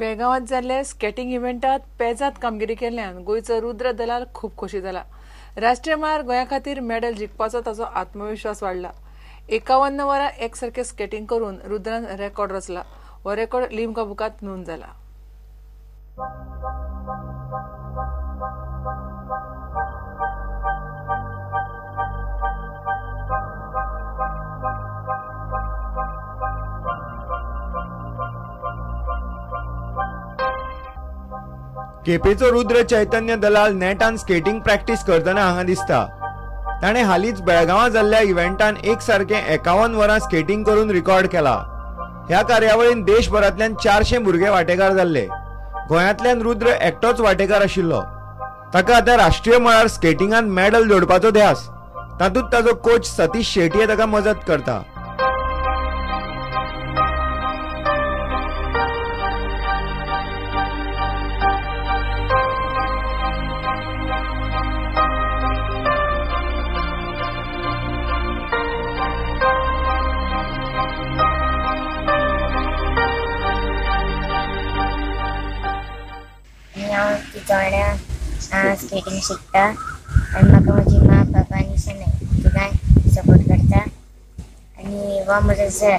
बेळगावात जाल्ल्या स्केटिंग इव्हेंटात पेजात कामगिरी केल्ल्यान गोंयचो रुद्र दलाल खूब खोशी जाला. राष्ट्रीय मळार गोंया खातीर मेडल जिखपाचो ताचो आत्मविश्वास वाडला. 51 वरां एकसारखे स्केटिंग करून रुद्रान रेकॉर्ड रचला. हो रेकॉर्ड लिम्का बुकांत नोंद जाला. केपेचो रुद्र चैतन्य दलाल नेटान स्केटिंग प्रॅक्टिस करतना हांगा दिसता. ताणें हालींच बेळगांवां जाल्ल्या इव्हेंटान एकसारखे 51 वरां स्केटिंग करून रिकॉर्ड केला. ह्या कार्यावळीन देशभरांतल्यान 400 भुरगे वांटेकार जाल्ले. गोंयांतल्यान रुद्र एकटोच वांटेकार आशिल्लो. ताका आतां राष्ट्रीय मळार स्केटिंगांत मेडल जोडपाचो ध्यास. तातूंत ताचो कोच सतीश शेटये ताका मजत करता. स्केटिंग शिकता आणि म्हाका म्हजी मा पापा आनी सगळ्यां सपोर्ट करता आणि हो म्हजो सर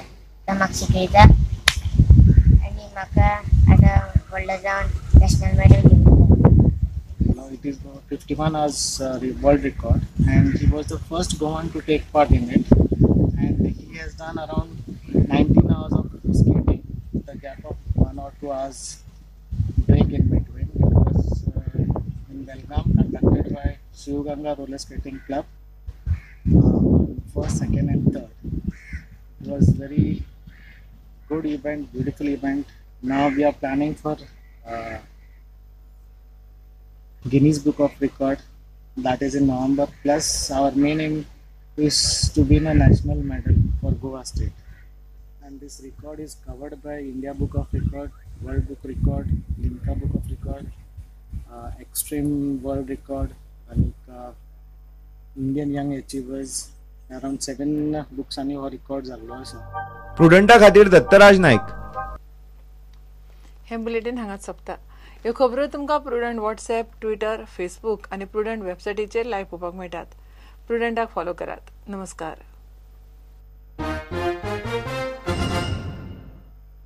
तो म्हाका शिकयता आणि म्हाका आतां व्हडलो जावन नॅशनल मेडल घेवंक. Now it is 51 hours world record, and he was the first Goan to take part in it, and he has done around 19 hours of skating with a gap of 1 or 2 hours break in between. It was in Belgaum, conducted by Shivganga Roller Skating Club, first, second and third. It was very good event, beautiful event. Now we are planning for Guinness Book of Record, that is in November, plus our main aim is to win a national medal for Goa state, and this record is covered by India Book of Record, World Book Record, Limca Book of Record, Extreme World Record, and Indian Young Achievers. Around 7 books आणि हो record झालो आसा. प्रुडंटा खातीर दत्तराज नायक. हे bulletin हांगाच सोंपता. ह्यो खबरो तुमकां प्रुडंट व्हॉट्सॲप, ट्विटर, फेसबूक आनी प्रुडंट वेबसायटीचेर लायव्ह पळोवपाक मेळटात. प्रुडंटाक फॉलो करात. नमस्कार.